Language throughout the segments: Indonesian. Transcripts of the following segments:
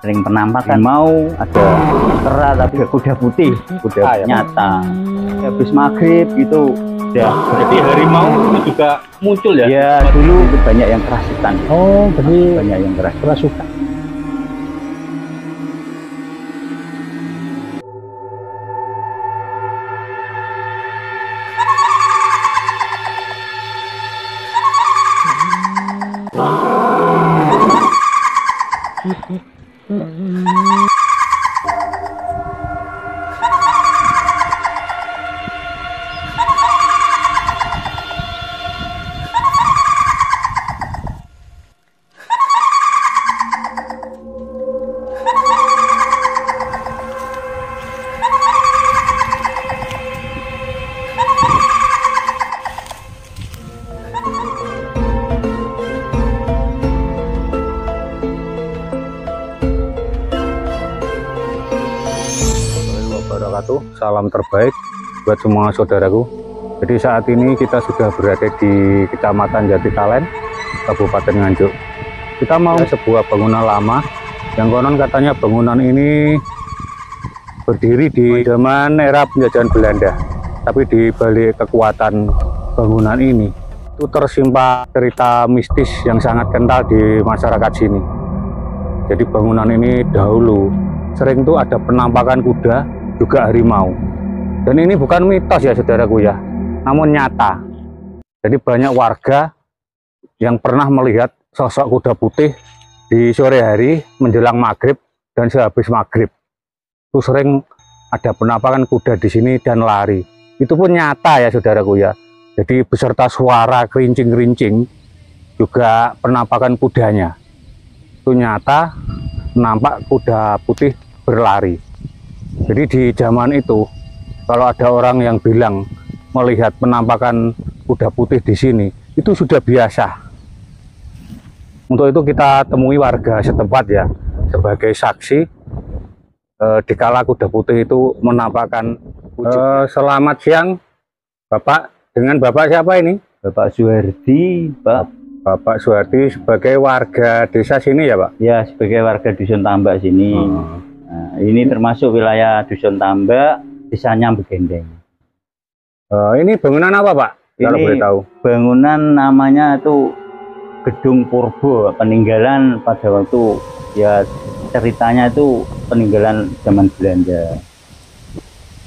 sering penampakan mau ada kera tapi kuda putih, kuda nyata. Habis maghrib itu udah. Jadi harimau itu juga muncul ya? Ya dulu banyak yang kerasukan. Oh, jadi banyak yang kerasukan. Salam terbaik buat semua saudaraku. Jadi saat ini kita sudah berada di Kecamatan Jatitalen, Kabupaten Nganjuk. Kita mau sebuah bangunan lama yang konon katanya bangunan ini berdiri di zaman era penjajahan Belanda. Tapi di balik kekuatan bangunan ini itu tersimpan cerita mistis yang sangat kental di masyarakat sini. Jadi bangunan ini dahulu sering tuh ada penampakan kuda juga harimau. Dan ini bukan mitos ya saudaraku ya, namun nyata. Jadi banyak warga yang pernah melihat sosok kuda putih di sore hari menjelang maghrib dan sehabis maghrib. Itu sering ada penampakan kuda di sini dan lari. Itu pun nyata ya saudaraku ya. Jadi beserta suara kerincing-kerincing juga penampakan kudanya. Itu nyata nampak kuda putih berlari. Jadi di zaman itu kalau ada orang yang bilang melihat penampakan kuda putih di sini, itu sudah biasa. Untuk itu kita temui warga setempat ya, sebagai saksi dikala kuda putih itu menampakkan wujud. Selamat siang, Bapak. Dengan Bapak siapa ini? Bapak Suhardi, Pak. Bapak Suhardi sebagai warga desa sini ya, Pak? Ya, sebagai warga Dusun Tambak sini. Nah, ini termasuk wilayah Dusun Tambak, desanya Begendeng. Ini bangunan apa, Pak? Kalau boleh tahu. Bangunan namanya itu Gedung Purbo, peninggalan pada waktu ya ceritanya itu peninggalan zaman Belanda.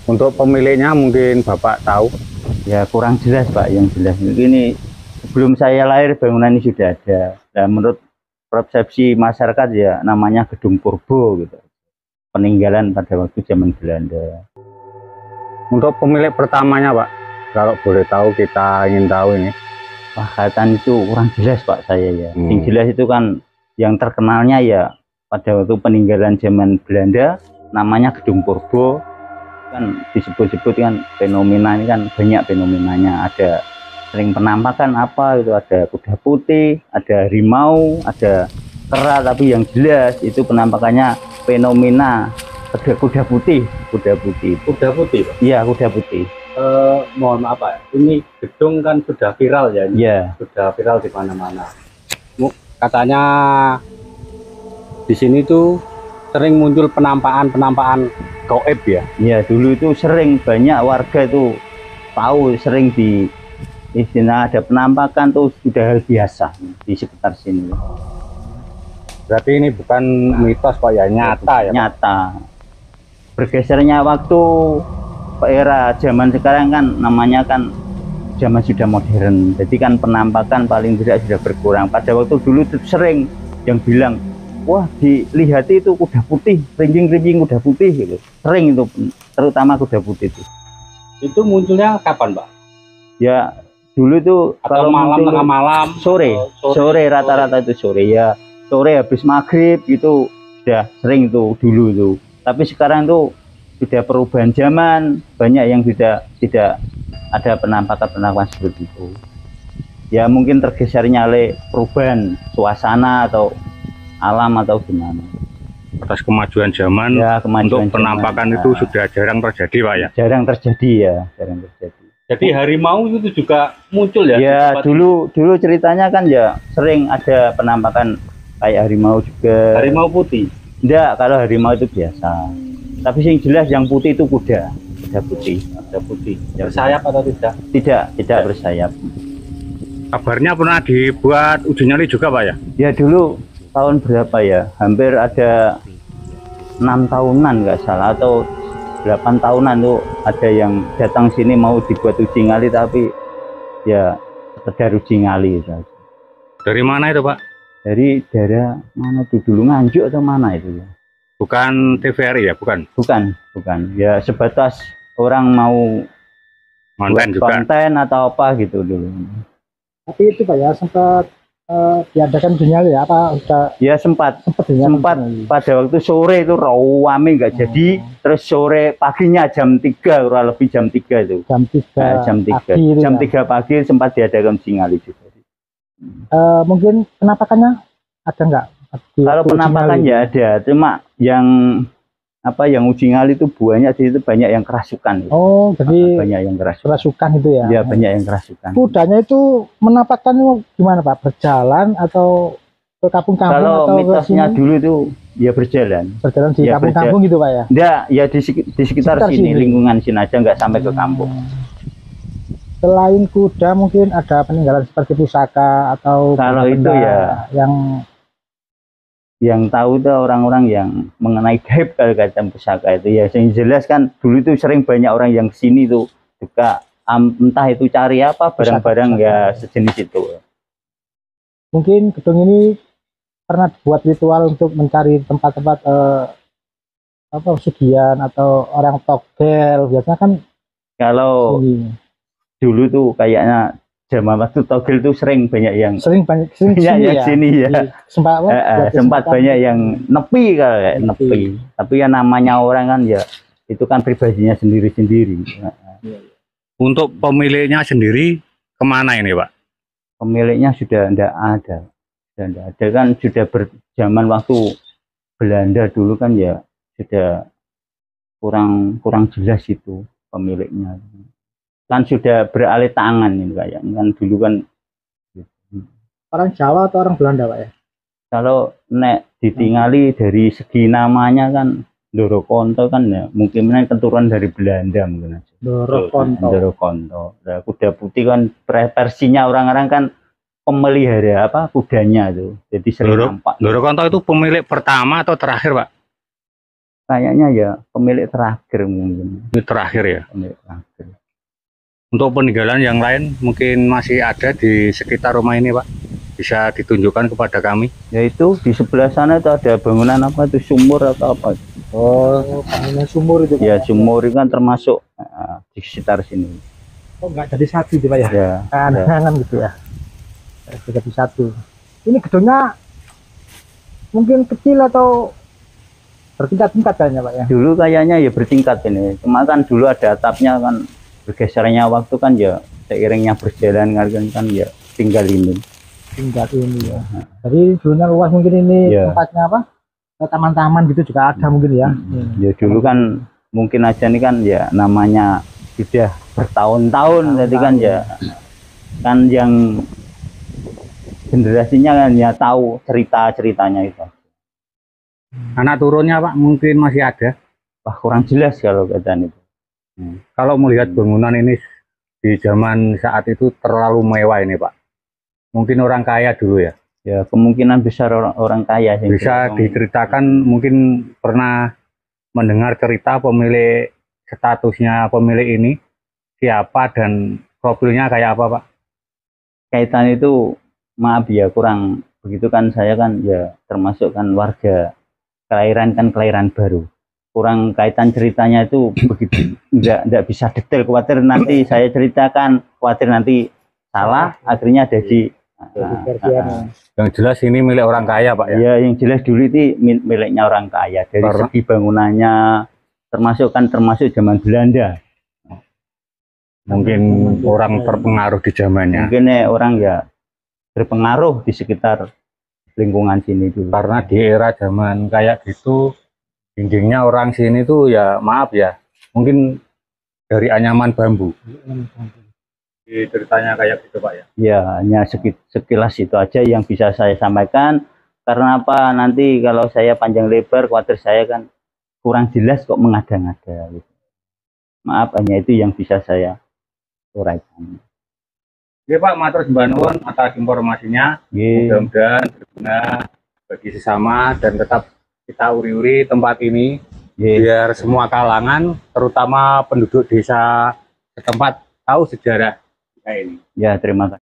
Untuk pemiliknya mungkin Bapak tahu? Ya kurang jelas Pak, yang jelas ini sebelum saya lahir bangunan ini sudah ada. Dan menurut persepsi masyarakat ya namanya Gedung Purbo gitu. Peninggalan pada waktu zaman Belanda. Untuk pemilik pertamanya Pak, kalau boleh tahu kita ingin tahu ini. Wah kaitan itu kurang jelas Pak saya ya. Yang jelas itu kan yang terkenalnya ya pada waktu peninggalan zaman Belanda namanya Gedung Purbo. Kan disebut-sebut kan fenomena ini kan banyak fenomenanya. Ada sering penampakan apa itu, ada kuda putih, ada harimau, ada kera, tapi yang jelas itu penampakannya fenomena kuda putih. Kuda putih, Pak? Iya, kuda putih. Mohon maaf Pak, ini gedung kan sudah viral ya? Iya. Sudah viral di mana-mana. Katanya di sini tuh sering muncul penampakan gaib ya? Iya, dulu itu sering banyak warga itu tahu sering di istilah ada penampakan tuh sudah hal biasa di sekitar sini. Berarti ini bukan mitos Pak ya, nyata ya? Nyata. Bergesernya waktu era zaman sekarang kan namanya kan zaman sudah modern, jadi kan penampakan paling tidak sudah berkurang. Pada waktu dulu itu sering yang bilang, wah dilihat itu kuda putih, rinjing-rinjing kuda putih gitu. Sering itu, terutama kuda putih itu. Itu munculnya kapan Pak? Ya dulu itu atau kalau malam, tengah malam? Sore rata-rata itu sore ya. Sore habis maghrib itu sudah sering itu dulu itu. Tapi sekarang itu sudah perubahan zaman, banyak yang tidak ada penampakan seperti itu. Ya mungkin tergesernya oleh perubahan suasana atau alam atau gimana. Atas kemajuan zaman ya, untuk penampakan itu sudah jarang terjadi Pak ya? Jarang terjadi ya, jarang terjadi. Jadi harimau itu juga muncul ya? Ya dulu ceritanya kan ya sering ada penampakan kayak harimau juga. Harimau putih? Enggak, kalau harimau itu biasa. Tapi yang jelas yang putih itu kuda putih, kuda putih. Bersayap atau tidak? Tidak bersayap. Kabarnya pernah dibuat uji nyali juga Pak ya? Ya dulu tahun berapa ya? Hampir ada 6 tahunan nggak salah atau 8 tahunan tuh ada yang datang sini mau dibuat uji nyali, tapi ya sekedar uji nyali itu. Dari mana itu Pak? Dari daerah mana tuh dulu, Nganjuk atau mana itu ya? Bukan TVRI ya, bukan? Bukan. Ya sebatas orang mau Konten juga. Konten atau apa gitu dulu. Tapi itu Pak ya sempat diadakan uji nyali ya, apa udah? Ya sempat pada waktu sore itu rame nggak jadi, terus sore paginya jam 3 kurang lebih jam 3 itu. Jam 3 pagi. Jam 3 pagi sempat diadakan uji nyali juga. Mungkin penampakannya ada nggak? Kalau penampakan ya ada, cuma yang uji nyali itu banyak di situ, banyak yang kerasukan. Oh, jadi banyak yang kerasukan itu ya? Ya banyak yang kerasukan. Kudanya itu menampakkan gimana Pak? Berjalan atau ke kampung-kampung? Kalau atau mitosnya dulu itu ya berjalan. Berjalan di kampung-kampung gitu Pak ya? Enggak, ya di sekitar sini, lingkungan sini aja, nggak sampai ke kampung. Selain kuda mungkin ada peninggalan seperti pusaka atau kalau itu ya yang tahu itu orang-orang yang mengenai gaib kalau kata pusaka itu ya. Yang jelas kan dulu itu sering banyak orang yang sini tuh juga entah itu cari apa barang-barang ya sejenis itu. Mungkin gedung ini pernah buat ritual untuk mencari tempat-tempat pesugihan atau orang togel biasanya kan. Kalau dulu tuh kayaknya zaman waktu togel tuh sering yang sini ya. Sempat banyak yang nepi kayak nepi. Tapi ya namanya orang kan ya itu kan pribadinya sendiri-sendiri. Untuk pemiliknya sendiri kemana ini Pak? Pemiliknya sudah tidak ada. Kan sudah berjaman waktu Belanda dulu kan ya sudah kurang jelas itu pemiliknya. Kan sudah beralih tangan ini kayak kan dulu kan. Orang Jawa atau orang Belanda Pak ya? Kalau nek ditingali dari segi namanya kan Ndorokonto kan ya mungkin keturunan dari Belanda mungkin aja. Ndorokonto. Nah, kuda putih kan versinya orang-orang kan pemelihara kudanya itu. Jadi sering nampak. Ndorokonto itu pemilik pertama atau terakhir Pak? Kayaknya ya pemilik terakhir mungkin. Ini terakhir ya? Pemilik terakhir. Untuk peninggalan yang lain mungkin masih ada di sekitar rumah ini Pak, bisa ditunjukkan kepada kami? Yaitu di sebelah sana itu ada bangunan apa itu, sumur atau apa? Oh, bangunan sumur itu Pak? Ya sumur itu kan termasuk di sekitar sini. Oh nggak jadi satu itu Pak ya? Ya. Angan gitu ya? Jadi satu. Ini gedungnya mungkin kecil atau bertingkat-tingkat kayaknya Pak ya? Dulu kayaknya ya bertingkat ini, cuma kan dulu ada atapnya kan. Bergesernya waktu kan ya seiringnya berjalan kan ya tinggal ini ya. Jadi dulunya luas mungkin ini ya. Tempatnya apa? Taman-taman gitu juga ada mungkin ya. Ya dulu kan mungkin aja nih kan ya namanya sudah bertahun-tahun, jadi kan ya kan yang generasinya kan ya tahu cerita-ceritanya itu. Anak turunnya Pak mungkin masih ada? Wah kurang jelas kalau kata itu. Kalau melihat bangunan ini di zaman saat itu terlalu mewah ini Pak. Mungkin orang kaya dulu ya? Ya kemungkinan besar orang kaya. Bisa diceritakan, mungkin pernah mendengar cerita pemilik, statusnya pemilik ini siapa dan profilnya kayak apa Pak? Kaitan itu maaf ya kurang begitu kan, saya kan ya termasuk kan warga kelahiran baru. Kurang kaitan ceritanya itu begitu, enggak bisa detail, khawatir nanti saya ceritakan, khawatir nanti salah, akhirnya jadi yang jelas ini milik orang kaya Pak ya? Ya yang jelas dulu itu miliknya orang kaya, dari segi bangunannya termasuk zaman Belanda. Mungkin orang terpengaruh di zamannya. Mungkin orang ya berpengaruh di sekitar lingkungan sini dulu. Karena di era zaman kayak gitu, dindingnya orang sini tuh ya maaf ya, mungkin dari anyaman bambu. Ceritanya kayak gitu Pak ya? Ya hanya sekilas itu aja yang bisa saya sampaikan. Karena apa? Nanti kalau saya panjang lebar, khawatir saya kan kurang jelas kok mengada-ngada. Gitu. Maaf, hanya itu yang bisa saya uraikan. Oke Pak, matur sembah nuwun atas informasinya. Mudah-mudahan berguna bagi sesama dan tetap kita uri-uri tempat ini biar semua kalangan, terutama penduduk desa setempat tahu sejarah ini. Ya, terima kasih.